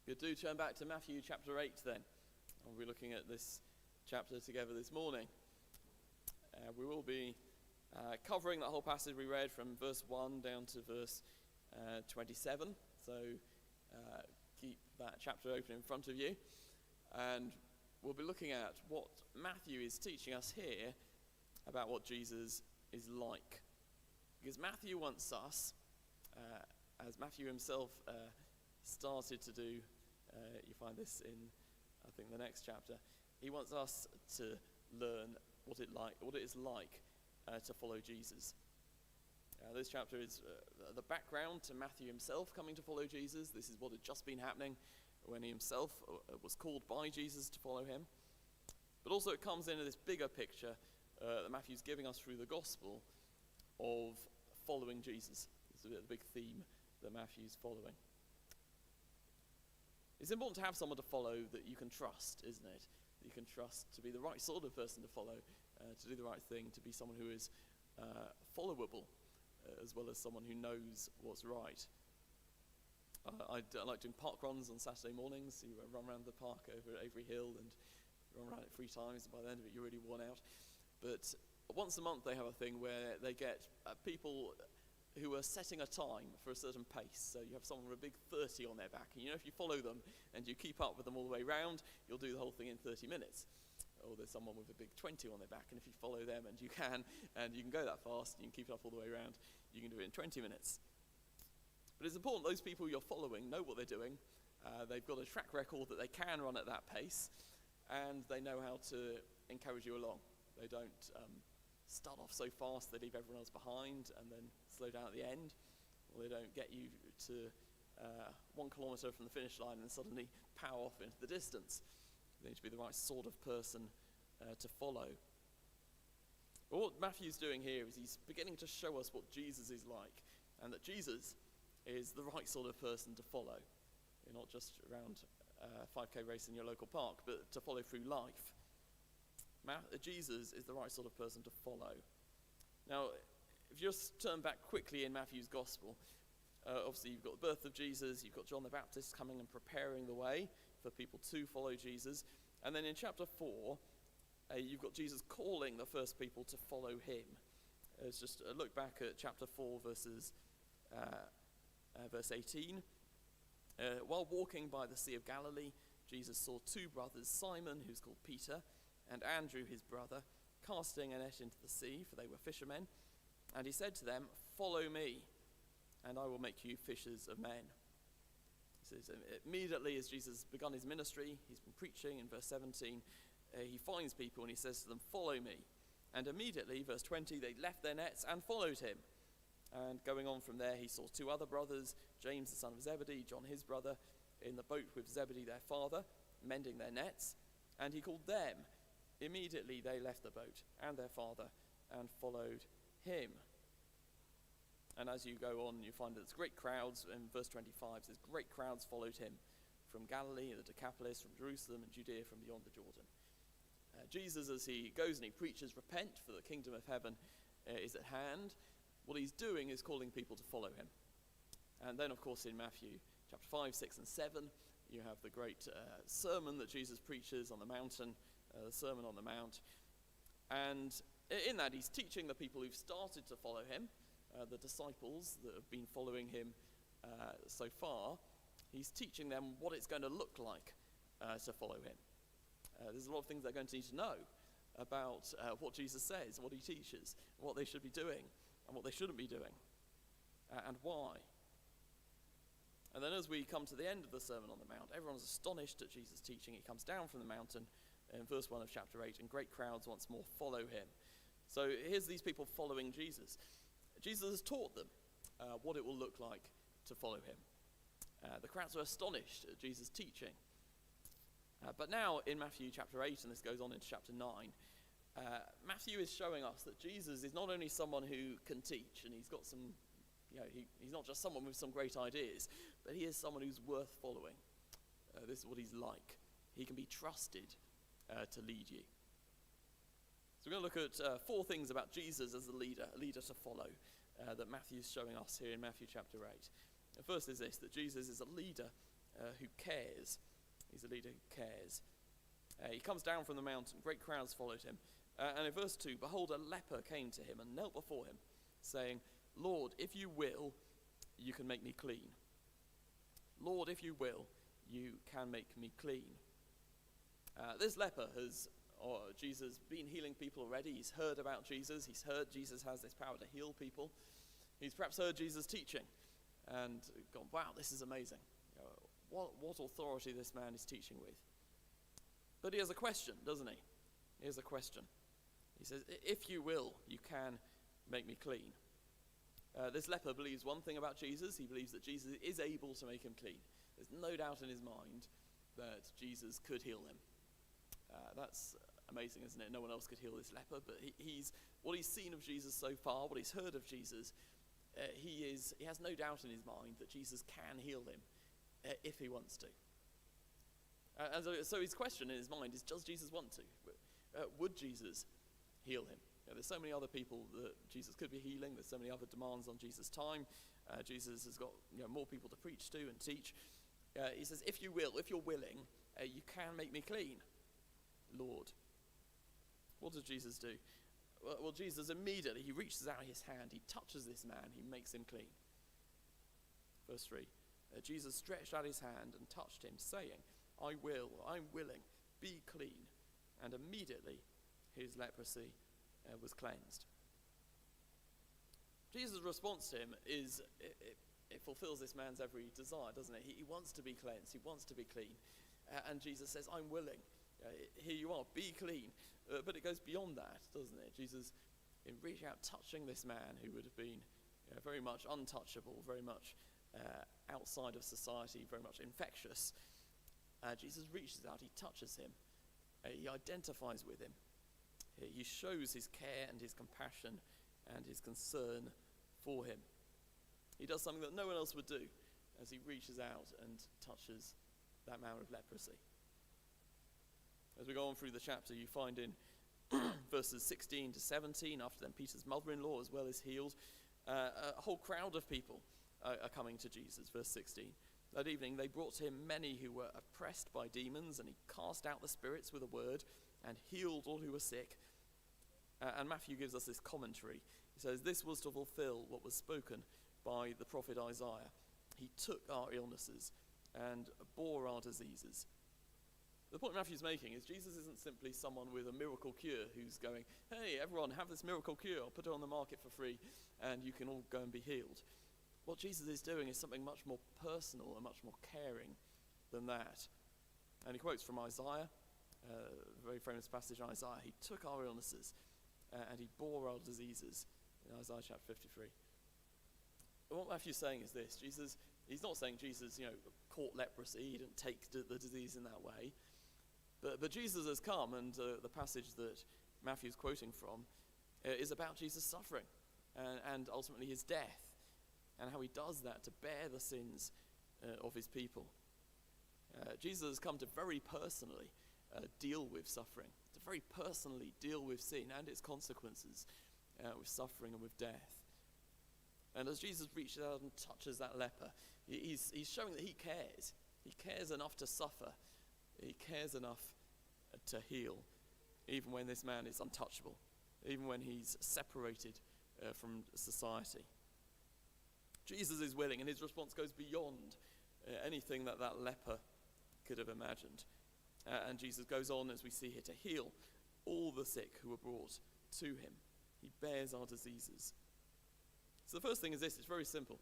Good, do turn back to Matthew chapter 8 then. We'll be looking at this chapter together this morning. We will be covering that whole passage we read from verse 1 down to verse 27. So keep that chapter open in front of you. And we'll be looking at what Matthew is teaching us here about what Jesus is like. Because Matthew wants us, as Matthew himself started to do, you find this in, I think, the next chapter. He wants us to learn what it is like to follow Jesus. This chapter is the background to Matthew himself coming to follow Jesus. This is what had just been happening when he himself was called by Jesus to follow him. But also it comes into this bigger picture that Matthew's giving us through the gospel of following Jesus. It's a bit of the big theme that Matthew's following. It's important to have someone to follow that you can trust, isn't it? That you can trust to be the right sort of person to follow, to do the right thing, to be someone who is followable, as well as someone who knows what's right. I like doing park runs on Saturday mornings. You run around the park over at Avery Hill and run around it 3 times, and by the end of it you're really worn out. But once a month they have a thing where they get people who are setting a time for a certain pace. So you have someone with a big 30 on their back, and if you follow them and you keep up with them all the way round, you'll do the whole thing in 30 minutes. Or there's someone with a big 20 on their back, and if you follow them and you can go that fast, you can keep it up all the way around, you can do it in 20 minutes. But it's important those people you're following know what they're doing. They've got a track record that they can run at that pace, and they know how to encourage you along. They don't start off so fast they leave everyone else behind and then slow down at the end, or they don't get you to 1 kilometre from the finish line and suddenly power off into the distance. They need to be the right sort of person to follow. But what Matthew's doing here is he's beginning to show us what Jesus is like, and that Jesus is the right sort of person to follow. You're not just around a 5k race in your local park, but to follow through life. Jesus is the right sort of person to follow. Now, if you just turn back quickly in Matthew's gospel, obviously you've got the birth of Jesus, you've got John the Baptist coming and preparing the way for people to follow Jesus. And then in chapter 4, you've got Jesus calling the first people to follow him. Let's just look back at chapter 4, verse 18. While walking by the Sea of Galilee, Jesus saw 2 brothers, Simon, who's called Peter, and Andrew, his brother, casting a net into the sea, for they were fishermen. And he said to them, "Follow me, and I will make you fishers of men." He says, immediately as Jesus begun his ministry, he's been preaching in verse 17, he finds people and he says to them, "Follow me." And immediately, verse 20, they left their nets and followed him. And going on from there, he saw 2 other brothers, James the son of Zebedee, John his brother, in the boat with Zebedee their father, mending their nets. And he called them. Immediately they left the boat and their father and followed him. And as you go on, you find that there's great crowds. In verse 25, says great crowds followed him from Galilee, the Decapolis, from Jerusalem and Judea, from beyond the Jordan. Jesus, as he goes and he preaches, repent, for the kingdom of heaven is at hand. What he's doing is calling people to follow him. And then, of course, in Matthew chapter 5, 6 and 7, you have the great sermon that Jesus preaches on the mountain, the Sermon on the Mount. And in that, he's teaching the people who've started to follow him, the disciples that have been following him so far. He's teaching them what it's going to look like to follow him. There's a lot of things they're going to need to know about what Jesus says, what he teaches, what they should be doing, and what they shouldn't be doing, and why. And then as we come to the end of the Sermon on the Mount, everyone's astonished at Jesus' teaching. He comes down from the mountain in verse 1 of chapter 8, and great crowds once more follow him. So here's these people following Jesus. Jesus has taught them what it will look like to follow him. The crowds are astonished at Jesus' teaching. But now in Matthew chapter 8, and this goes on into chapter 9, Matthew is showing us that Jesus is not only someone who can teach, and he's got some, he's not just someone with some great ideas, but he is someone who's worth following. This is what he's like. He can be trusted to lead you. So we're going to look at 4 things about Jesus as a leader to follow, that Matthew's showing us here in Matthew chapter 8. The first is this, that Jesus is a leader who cares. He's a leader who cares. He comes down from the mountain. Great crowds followed him. And in verse 2, behold, a leper came to him and knelt before him, saying, Lord, if you will, you can make me clean. Lord, if you will, you can make me clean. This leper Jesus been healing people already. He's heard about Jesus. He's heard Jesus has this power to heal people. He's perhaps heard Jesus teaching and gone, wow, this is amazing. What authority this man is teaching with. But he has a question, doesn't he? He has a question. He says, if you will, you can make me clean. This leper believes one thing about Jesus. He believes that Jesus is able to make him clean. There's no doubt in his mind that Jesus could heal him. That's amazing, isn't it? No one else could heal this leper, but what he's seen of Jesus so far, what he's heard of Jesus, he has no doubt in his mind that Jesus can heal him if he wants to. And so his question in his mind is, does Jesus want to? Would Jesus heal him? There's so many other people that Jesus could be healing. There's so many other demands on Jesus' time. Jesus has got more people to preach to and teach. He says, if you will, if you're willing, you can make me clean, Lord. What does Jesus do? Well, Jesus immediately, he reaches out his hand, he touches this man, he makes him clean. Verse 3, Jesus stretched out his hand and touched him, saying, I'm willing, be clean. And immediately his leprosy was cleansed. Jesus' response to him is, it fulfills this man's every desire, doesn't it? He wants to be cleansed, he wants to be clean. And Jesus says, I'm willing. Here you are, be clean. But it goes beyond that, doesn't it? Jesus, in reaching out, touching this man who would have been very much untouchable, very much outside of society, very much infectious. Jesus reaches out, he touches him, he identifies with him. He shows his care and his compassion and his concern for him. He does something that no one else would do as he reaches out and touches that man with leprosy. As we go on through the chapter, you find in verses 16 to 17, after then Peter's mother-in-law as well is healed, a whole crowd of people are coming to Jesus. Verse 16, that evening they brought to him many who were oppressed by demons, and he cast out the spirits with a word and healed all who were sick. And Matthew gives us this commentary. He says, this was to fulfill what was spoken by the prophet Isaiah. He took our illnesses and bore our diseases. The point Matthew's making is Jesus isn't simply someone with a miracle cure who's going, hey, everyone, have this miracle cure, I'll put it on the market for free, and you can all go and be healed. What Jesus is doing is something much more personal and much more caring than that. And he quotes from Isaiah, a very famous passage in Isaiah. He took our illnesses and he bore our diseases in Isaiah chapter 53. And what Matthew's saying is this: he's not saying Jesus, caught leprosy, he didn't take the disease in that way. But Jesus has come, and the passage that Matthew's quoting from is about Jesus' suffering and ultimately his death, and how he does that to bear the sins of his people. Jesus has come to very personally deal with suffering, to very personally deal with sin and its consequences, with suffering and with death. And as Jesus reaches out and touches that leper, he's showing that he cares. He cares enough to suffer. He cares enough to heal, even when this man is untouchable, even when he's separated from society. Jesus is willing, and his response goes beyond anything that leper could have imagined. And Jesus goes on, as we see here, to heal all the sick who were brought to him. He bears our diseases. So the first thing is this: it's very simple.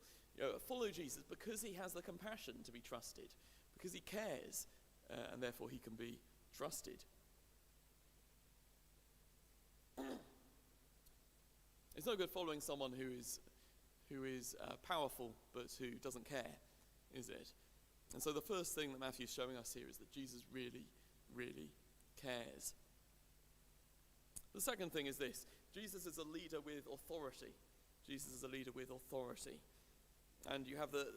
Follow Jesus because he has the compassion to be trusted, because he cares, and therefore he can be trusted. It's no good following someone who is powerful but who doesn't care, is it? And so the first thing that Matthew's showing us here is that Jesus really, really cares. The second thing is this: Jesus is a leader with authority. Jesus is a leader with authority. And you have the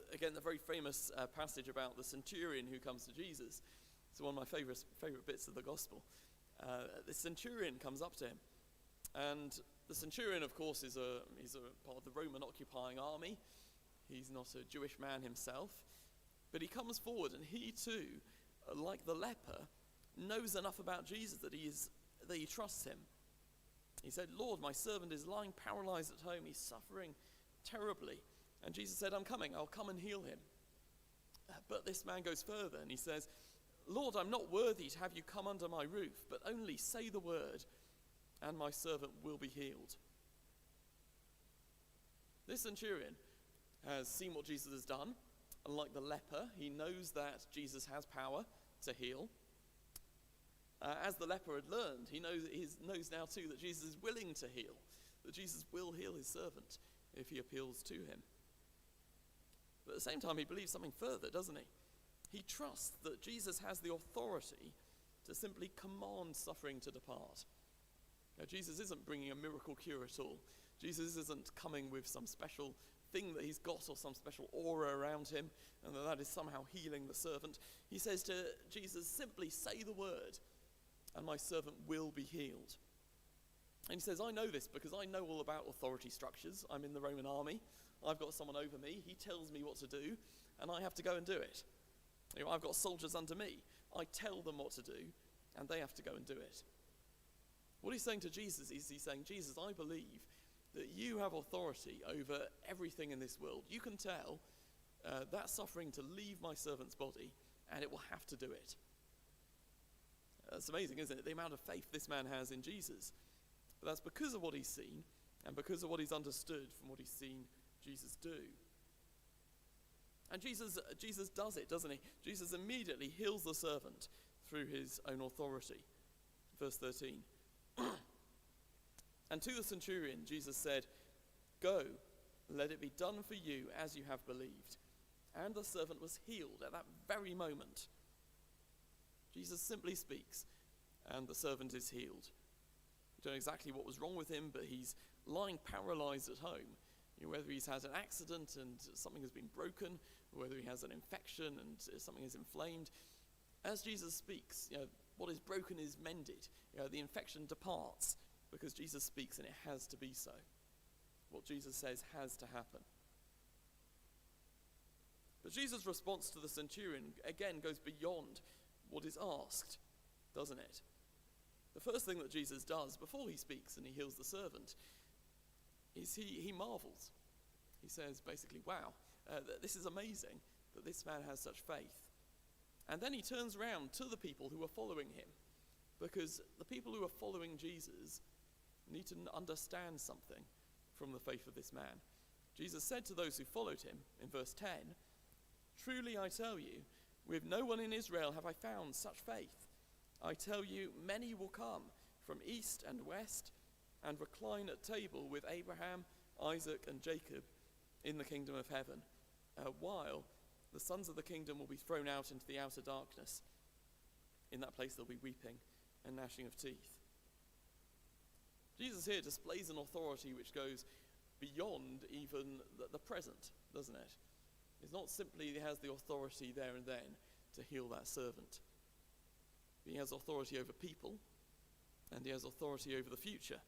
very famous passage about the centurion who comes to Jesus. It's one of my favorite bits of the gospel. The centurion comes up to him, and the centurion, of course, is a part of the Roman occupying army. He's not a Jewish man himself, But he comes forward, and he too, like the leper, knows enough about Jesus that he trusts him. He said, "Lord, my servant is lying paralyzed at home. He's suffering terribly." And Jesus said, "I'm coming. I'll come and heal him." But this man goes further, and he says, "Lord, I'm not worthy to have you come under my roof, but only say the word, and my servant will be healed." This centurion has seen what Jesus has done, and like the leper, he knows that Jesus has power to heal. As the leper had learned, he knows now too that Jesus is willing to heal, that Jesus will heal his servant if he appeals to him. But at the same time, he believes something further, doesn't he? He trusts that Jesus has the authority to simply command suffering to depart. Now, Jesus isn't bringing a miracle cure at all. Jesus isn't coming with some special thing that he's got or some special aura around him, and that is somehow healing the servant. He says to Jesus, "Simply say the word, and my servant will be healed." And he says, "I know this because I know all about authority structures. I'm in the Roman army. I've got someone over me. He tells me what to do, and I have to go and do it. I've got soldiers under me. I tell them what to do, and they have to go and do it." What he's saying to Jesus is he's saying, "Jesus, I believe that you have authority over everything in this world. You can tell that suffering to leave my servant's body, and it will have to do it." That's amazing, isn't it? The amount of faith this man has in Jesus. But that's because of what he's seen, and because of what he's understood from what he's seen Jesus do. And Jesus does it, doesn't he? Jesus immediately heals the servant through his own authority. Verse 13. "And to the centurion, Jesus said, 'Go, let it be done for you as you have believed.' And the servant was healed at that very moment." Jesus simply speaks, and the servant is healed. We don't know exactly what was wrong with him, but he's lying paralyzed at home. Whether he's had an accident and something has been broken, or whether he has an infection and something is inflamed. As Jesus speaks, what is broken is mended. The infection departs because Jesus speaks, and it has to be so. What Jesus says has to happen. But Jesus' response to the centurion, again, goes beyond what is asked, doesn't it? The first thing that Jesus does before he speaks and he heals the servant is he marvels. He says basically, "Wow, this is amazing that this man has such faith." And then he turns around to the people who are following him, because the people who are following Jesus need to understand something from the faith of this man. Jesus said to those who followed him in verse 10, "Truly I tell you, with no one in Israel have I found such faith. I tell you, many will come from east and west and recline at table with Abraham, Isaac, and Jacob in the kingdom of heaven, while the sons of the kingdom will be thrown out into the outer darkness. In that place there'll be weeping and gnashing of teeth." Jesus here displays an authority which goes beyond even the present, doesn't it? It's not simply he has the authority there and then to heal that servant. He has authority over people, and he has authority over the future.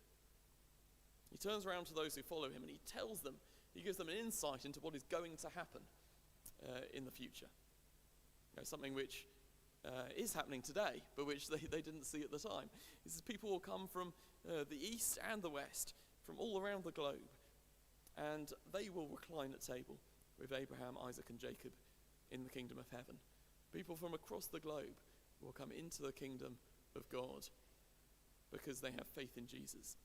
He turns around to those who follow him, and he tells them, he gives them an insight into what is going to happen in the future. Something which is happening today, but which they didn't see at the time. He says people will come from the east and the west, from all around the globe, and they will recline at table with Abraham, Isaac, and Jacob in the kingdom of heaven. People from across the globe will come into the kingdom of God because they have faith in Jesus.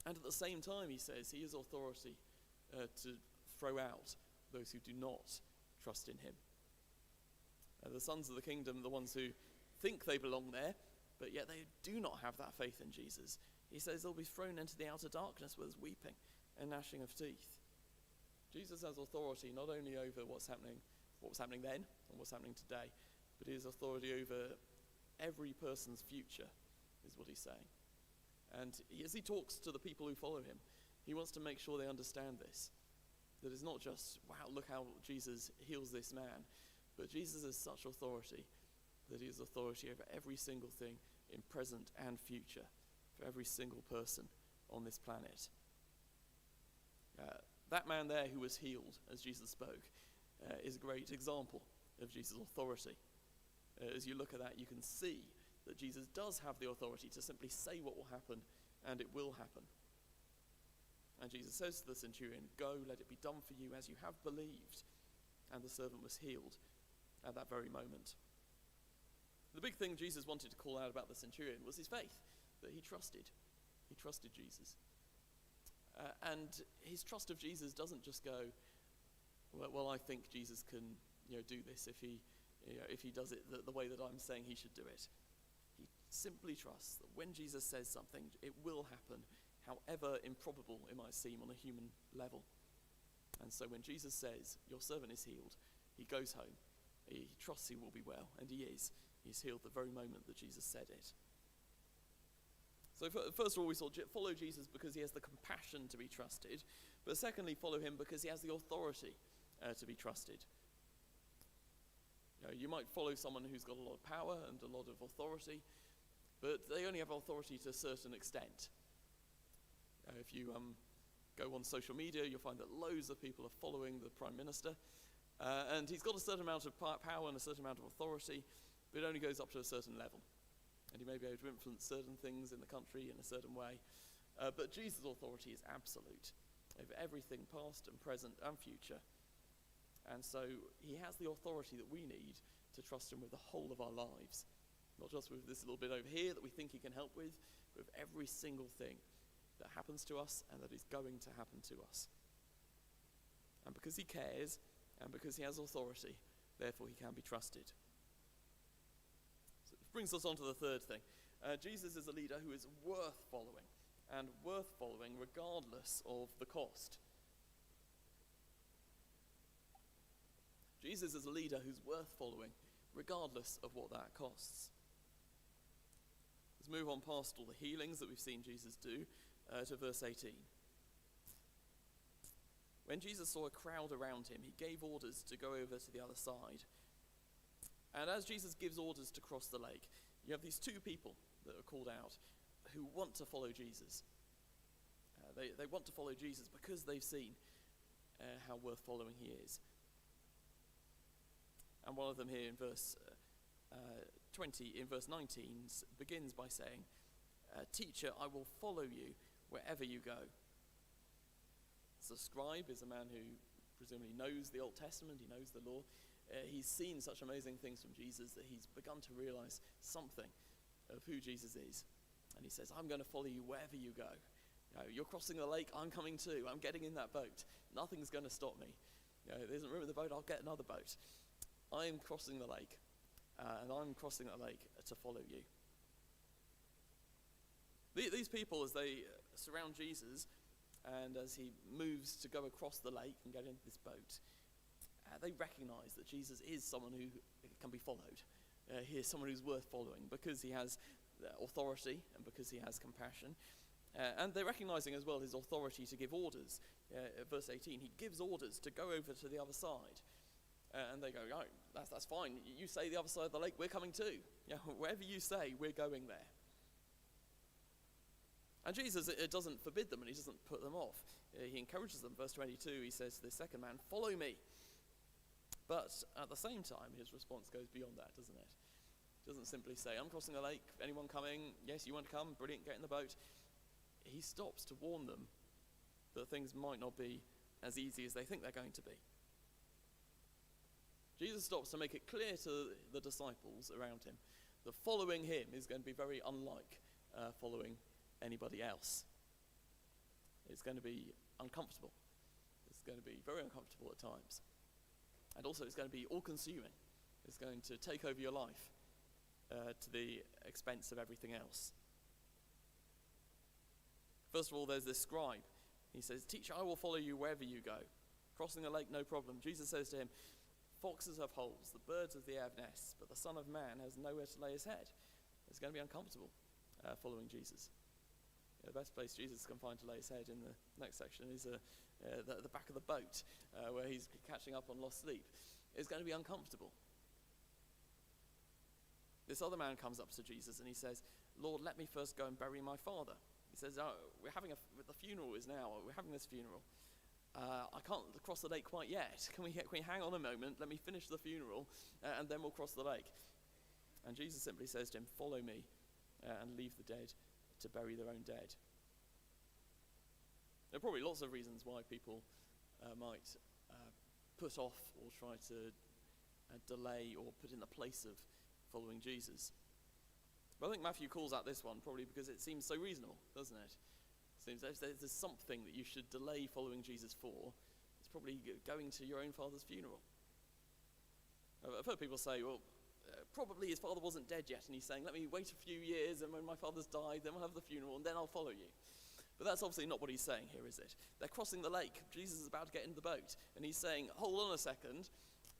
And at the same time, he says, he has authority to throw out those who do not trust in him. The sons of the kingdom, the ones who think they belong there, but yet they do not have that faith in Jesus. He says they'll be thrown into the outer darkness where there's weeping and gnashing of teeth. Jesus has authority not only over what was happening then and what's happening today, but he has authority over every person's future, is what he's saying. And as he talks to the people who follow him, he wants to make sure they understand this. That it's not just, wow, look how Jesus heals this man, but Jesus has such authority that he has authority over every single thing in present and future for every single person on this planet. That man there who was healed as Jesus spoke, is a great example of Jesus' authority. As you look at that, you can see that Jesus does have the authority to simply say what will happen, and it will happen. And Jesus says to the centurion, "Go, let it be done for you as you have believed." And the servant was healed at that very moment. The big thing Jesus wanted to call out about the centurion was his faith, that he trusted. He trusted Jesus. And his trust of Jesus doesn't just go, well, I think Jesus can do this if he does it the way that I'm saying he should do it. He simply trusts that when Jesus says something, it will happen, however improbable it might seem on a human level. And so when Jesus says, "Your servant is healed," he goes home. He trusts he will be well, and he is. He's healed the very moment that Jesus said it. So first of all, we saw follow Jesus because he has the compassion to be trusted. But secondly, follow him because he has the authority to be trusted. You might follow someone who's got a lot of power and a lot of authority, but they only have authority to a certain extent. If you go on social media, you'll find that loads of people are following the Prime Minister, and he's got a certain amount of power and a certain amount of authority, but it only goes up to a certain level. And he may be able to influence certain things in the country in a certain way. But Jesus' authority is absolute over everything past and present and future. And so he has the authority that we need to trust him with the whole of our lives. Not just with this little bit over here that we think he can help with, but with every single thing that happens to us and that is going to happen to us. And because he cares and because he has authority, therefore he can be trusted. Brings us on to the third thing. Jesus is a leader who is worth following, and worth following regardless of the cost. Jesus is a leader who's worth following regardless of what that costs. Let's move on past all the healings that we've seen Jesus do to verse 18. When Jesus saw a crowd around him, he gave orders to go over to the other side. And as Jesus gives orders to cross the lake, you have these two people that are called out who want to follow Jesus. They want to follow Jesus because they've seen how worth following he is. And one of them here in verse 19, begins by saying, "Teacher, I will follow you wherever you go." So a scribe is a man who presumably knows the Old Testament, he knows the law. He's seen such amazing things from Jesus that he's begun to realize something of who Jesus is. And he says, "I'm going to follow you wherever you go. You're crossing the lake, I'm coming too. I'm getting in that boat. Nothing's going to stop me. There isn't room in the boat, I'll get another boat. I'm crossing the lake, and I'm crossing that lake to follow you." These people, as they surround Jesus, and as he moves to go across the lake and get into this boat, they recognize that Jesus is someone who can be followed. He is someone who's worth following because he has authority and because he has compassion. And they're recognizing as well his authority to give orders. At verse 18, he gives orders to go over to the other side. And they go, "Oh, that's fine. You say the other side of the lake, we're coming too. Wherever you say, we're going there." And Jesus, it doesn't forbid them and he doesn't put them off. He encourages them. Verse 22, he says to the second man, "Follow me." But at the same time, his response goes beyond that, doesn't it? He doesn't simply say, "I'm crossing the lake, anyone coming? Yes, you want to come? Brilliant, get in the boat." He stops to warn them that things might not be as easy as they think they're going to be. Jesus stops to make it clear to the disciples around him that following him is going to be very unlike following anybody else. It's going to be uncomfortable. It's going to be very uncomfortable at times. And also it's going to be all-consuming. It's going to take over your life to the expense of everything else. First of all, there's this scribe. He says, "Teacher, I will follow you wherever you go." Crossing the lake, no problem. Jesus says to him, "Foxes have holes, the birds of the air have nests, but the Son of Man has nowhere to lay his head." It's going to be uncomfortable following Jesus. The best place Jesus can find to lay his head in the next section is the back of the boat where he's catching up on lost sleep. It's going to be uncomfortable. This other man comes up to Jesus and he says, "Lord, let me first go and bury my father." He says, "Oh, the funeral is now. We're having this funeral." I can't cross the lake quite yet. Can we hang on a moment? Let me finish the funeral, and then we'll cross the lake. And Jesus simply says to him, follow me and leave the dead to bury their own dead. There are probably lots of reasons why people might put off or try to delay or put in the place of following Jesus. But I think Matthew calls out this one probably because it seems so reasonable, doesn't it? It seems there's something that you should delay following Jesus for. It's probably going to your own father's funeral. I've heard people say, well, probably his father wasn't dead yet, and he's saying, let me wait a few years, and when my father's died, then we'll have the funeral, and then I'll follow you. But that's obviously not what he's saying here, is it? They're crossing the lake. Jesus is about to get into the boat, and he's saying, hold on a second,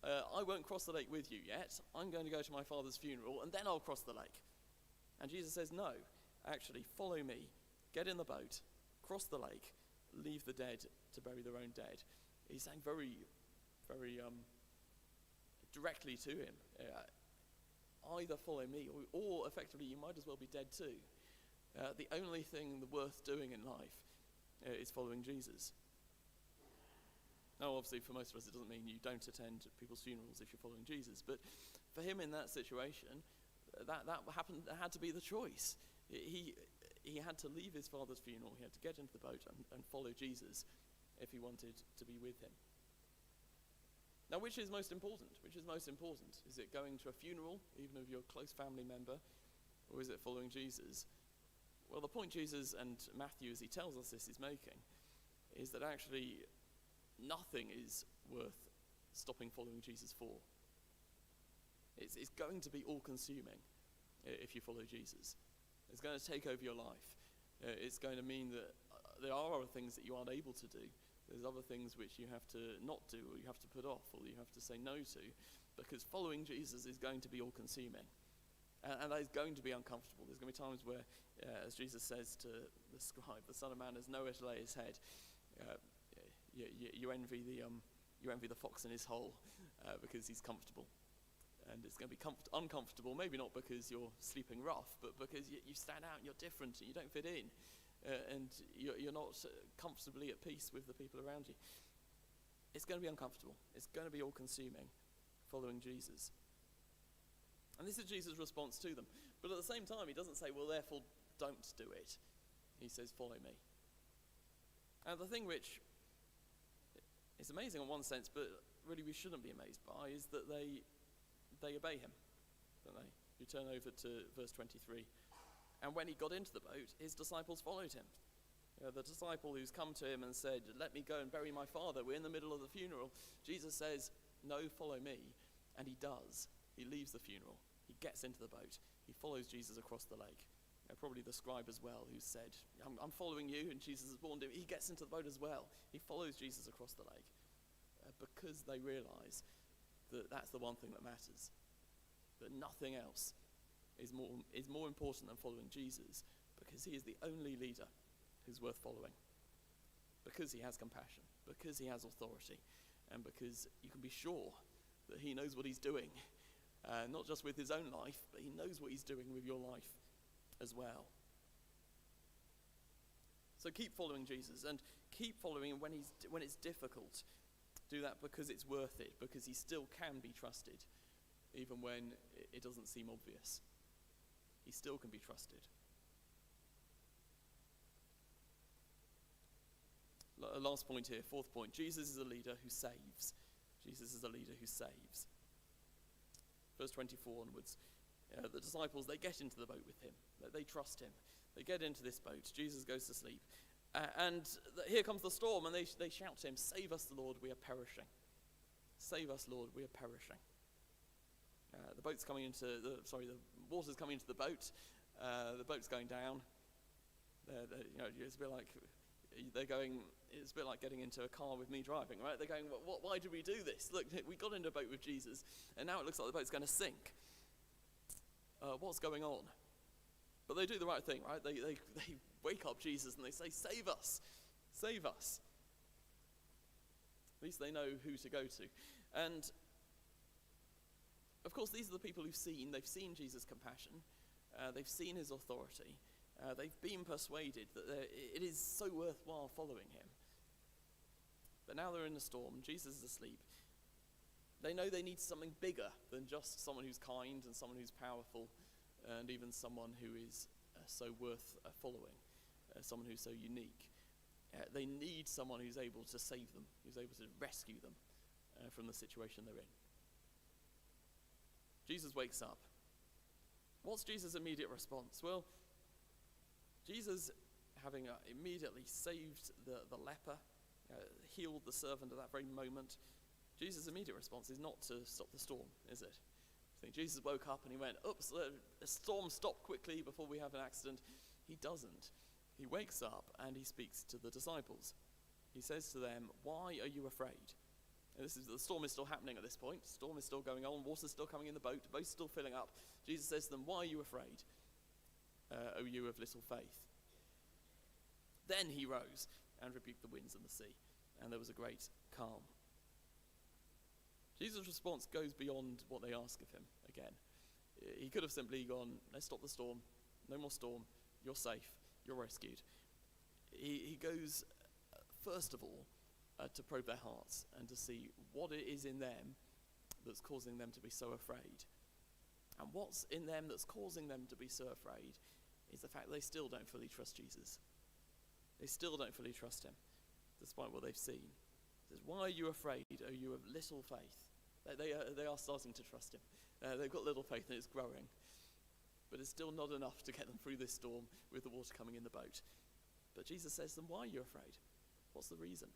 I won't cross the lake with you yet. I'm going to go to my father's funeral, and then I'll cross the lake. And Jesus says, no, actually, follow me, get in the boat, cross the lake, leave the dead to bury their own dead. He's saying very, very directly to him, either follow me, or effectively you might as well be dead too. The only thing worth doing in life is following Jesus. Now, obviously, for most of us, it doesn't mean you don't attend people's funerals if you're following Jesus. But for him in that situation, that had to be the choice. He had to leave his father's funeral. He had to get into the boat and follow Jesus if he wanted to be with him. Now, which is most important? Which is most important? Is it going to a funeral, even of your close family member, or is it following Jesus? Well, the point Jesus and Matthew, as he tells us this, is making, is that actually nothing is worth stopping following Jesus for. It's going to be all-consuming if you follow Jesus. It's going to take over your life. It's going to mean that there are other things that you aren't able to do. There's other things which you have to not do, or you have to put off, or you have to say no to, because following Jesus is going to be all-consuming. And that is going to be uncomfortable. There's going to be times where, as Jesus says to the scribe, the Son of Man has nowhere to lay his head. You envy the fox in his hole because he's comfortable. And it's going to be uncomfortable, maybe not because you're sleeping rough, but because you stand out and you're different and you don't fit in. And you're not comfortably at peace with the people around you. It's going to be uncomfortable. It's going to be all-consuming, following Jesus. And this is Jesus' response to them. But at the same time, he doesn't say, well, therefore, don't do it. He says, follow me. And the thing which is amazing in one sense, but really we shouldn't be amazed by, is that they obey him, don't they? You turn over to verse 23. And when he got into the boat, his disciples followed him. The disciple who's come to him and said, let me go and bury my father, we're in the middle of the funeral. Jesus says, no, follow me. And he does. He leaves the funeral. He gets into the boat. He follows Jesus across the lake. Probably the scribe as well, who said, I'm following you, and Jesus is warned him. He gets into the boat as well. He follows Jesus across the lake because they realize that that's the one thing that matters, that nothing else is more important than following Jesus, because he is the only leader who's worth following, because he has compassion, because he has authority, and because you can be sure that he knows what he's doing, not just with his own life, but he knows what he's doing with your life as well. So keep following Jesus, and keep following him when it's difficult. Do that because it's worth it, because he still can be trusted, even when it doesn't seem obvious. He still can be trusted. Last point here, fourth point. Jesus is a leader who saves. Jesus is a leader who saves. Verse 24 onwards. The disciples, they get into the boat with him. They trust him. They get into this boat. Jesus goes to sleep. And here comes the storm, and they shout to him, save us, Lord, we are perishing. Save us, Lord, we are perishing. The water's coming into the boat. The boat's going down. It's a bit like it's a bit like getting into a car with me driving, right? They're going, why did we do this? Look, we got into a boat with Jesus, and now it looks like the boat's going to sink. What's going on? But they do the right thing, right? They wake up Jesus and they say, save us, save us. At least they know who to go to. And of course, these are the people they've seen Jesus' compassion, they've seen his authority, they've been persuaded that it is so worthwhile following him. But now they're in a storm. Jesus is asleep. They know they need something bigger than just someone who's kind and someone who's powerful and even someone who is so worth following, someone who's so unique. They need someone who's able to save them, who's able to rescue them from the situation they're in. Jesus wakes up. What's Jesus' immediate response? Well, Jesus, having immediately saved the leper, healed the servant at that very moment, Jesus' immediate response is not to stop the storm, is it? I think Jesus woke up and he went, oops, the storm, stop quickly before we have an accident. He doesn't. He wakes up and he speaks to the disciples. He says to them, why are you afraid? And the storm is still happening at this point. The storm is still going on. Water's still coming in the boat. The boat's still filling up. Jesus says to them, why are you afraid, O you of little faith? Then he rose and rebuked the winds and the sea, and there was a great calm. Jesus' response goes beyond what they ask of him again. He could have simply gone, let's stop the storm. No more storm. You're safe. You're rescued. He goes, first of all, to probe their hearts and to see what it is in them that's causing them to be so afraid. And what's in them that's causing them to be so afraid is the fact that they still don't fully trust Jesus. They still don't fully trust him, despite what they've seen. He says, why are you afraid, O you of little faith? They are starting to trust him. They've got little faith and it's growing. But it's still not enough to get them through this storm with the water coming in the boat. But Jesus says to them, why are you afraid? What's the reason?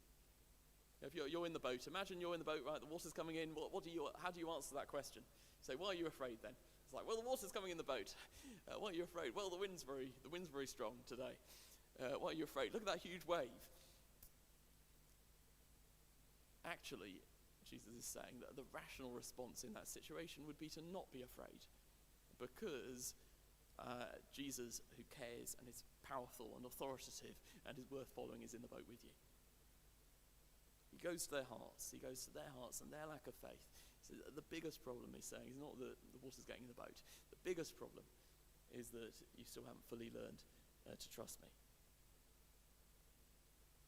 If you're in the boat, imagine you're in the boat, right? The water's coming in. How do you answer that question? You say, why are you afraid then? It's like, well, the water's coming in the boat. Why are you afraid? Well, the wind's very strong today. Why are you afraid? Look at that huge wave. Actually, Jesus is saying that the rational response in that situation would be to not be afraid, because Jesus, who cares and is powerful and authoritative and is worth following, is in the boat with you. He goes to their hearts. He goes to their hearts and their lack of faith. So the biggest problem, he's saying, is not that the water's getting in the boat. The biggest problem is that you still haven't fully learned to trust me.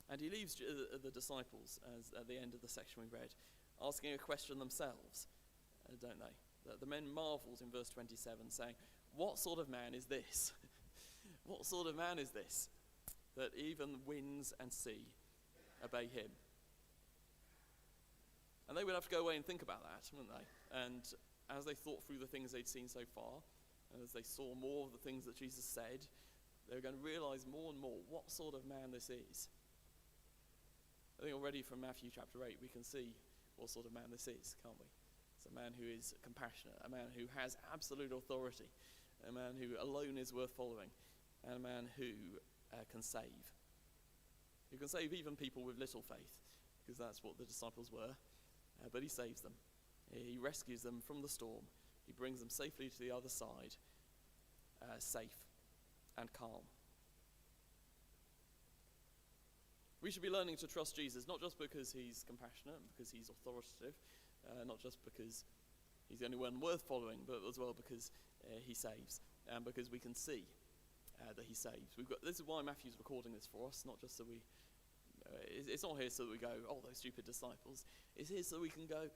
And he leaves the disciples, as at the end of the section we read, asking a question themselves, don't they? The men marveled in verse 27, saying, what sort of man is this? What sort of man is this, that even winds and sea obey him? And they would have to go away and think about that, wouldn't they? And as they thought through the things they'd seen so far, and as they saw more of the things that Jesus said, they were going to realize more and more what sort of man this is. I think already from Matthew chapter 8 we can see what sort of man this is, can't we? It's a man who is compassionate, a man who has absolute authority, a man who alone is worth following, and a man who can save. Who can save even people with little faith, because that's what the disciples were. But he saves them. He rescues them from the storm. He brings them safely to the other side, safe and calm. We should be learning to trust Jesus, not just because he's compassionate, because he's authoritative, not just because he's the only one worth following, but as well because he saves, and because we can see that he saves. This is why Matthew's recording this for us, not just so we... it's not here so that we go, oh, those stupid disciples. It's here so we can go,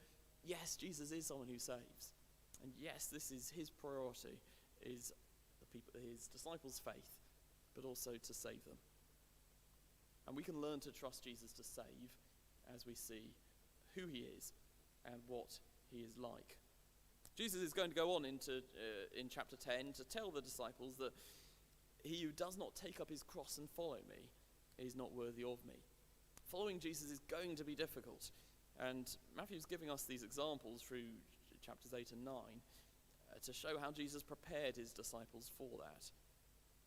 yes, Jesus is someone who saves. And yes, this is his priority, is his disciples' faith, but also to save them. And we can learn to trust Jesus to save as we see who he is and what he is like. Jesus is going to go on in chapter 10 to tell the disciples that he who does not take up his cross and follow me is not worthy of me. Following Jesus is going to be difficult. And Matthew's giving us these examples through chapters 8 and 9 to show how Jesus prepared his disciples for that.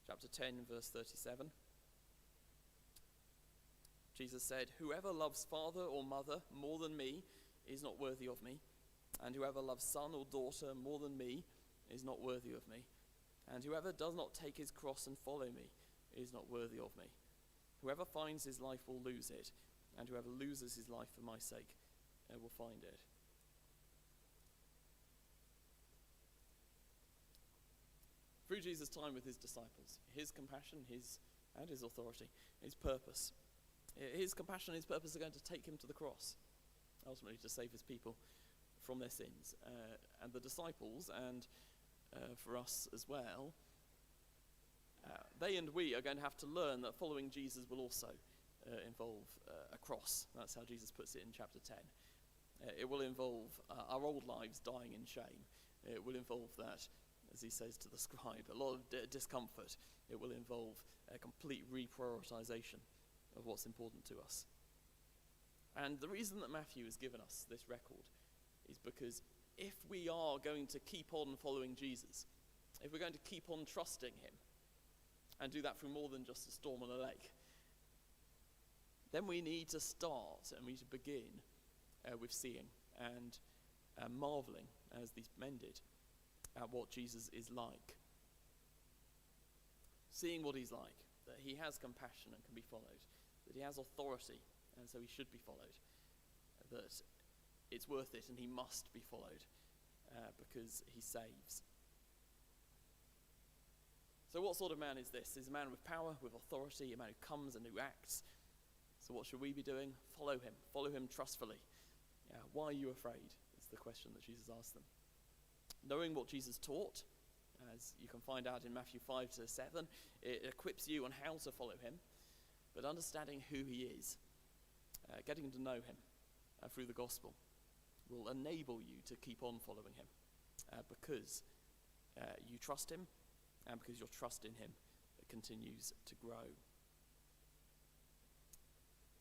Chapter 10, verse 37. Jesus said, whoever loves father or mother more than me is not worthy of me. And whoever loves son or daughter more than me is not worthy of me. And whoever does not take his cross and follow me is not worthy of me. Whoever finds his life will lose it, and whoever loses his life for my sake will find it. Through Jesus' time with his disciples, his compassion, his authority, his purpose His compassion and his purpose are going to take him to the cross, ultimately to save his people from their sins. And the disciples, and for us as well, they and we are going to have to learn that following Jesus will also involve a cross. That's how Jesus puts it in chapter 10. It will involve our old lives dying in shame. It will involve that, as he says to the scribe, a lot of discomfort. It will involve a complete reprioritization of what's important to us. And the reason that Matthew has given us this record is because if we are going to keep on following Jesus, if we're going to keep on trusting him, and do that through more than just a storm on a lake, then we need to start and we need to begin with seeing and marveling, as these men did, at what Jesus is like. Seeing what he's like, that he has compassion and can be followed, that he has authority and so he should be followed, that it's worth it and he must be followed because he saves. So what sort of man is this? He's a man with power, with authority, a man who comes and who acts. So what should we be doing? Follow him trustfully. Why are you afraid? Is the question that Jesus asked them. Knowing what Jesus taught, as you can find out in Matthew 5 to 7, it equips you on how to follow him, but understanding who he is, getting to know him through the gospel, will enable you to keep on following him because you trust him and because your trust in him continues to grow.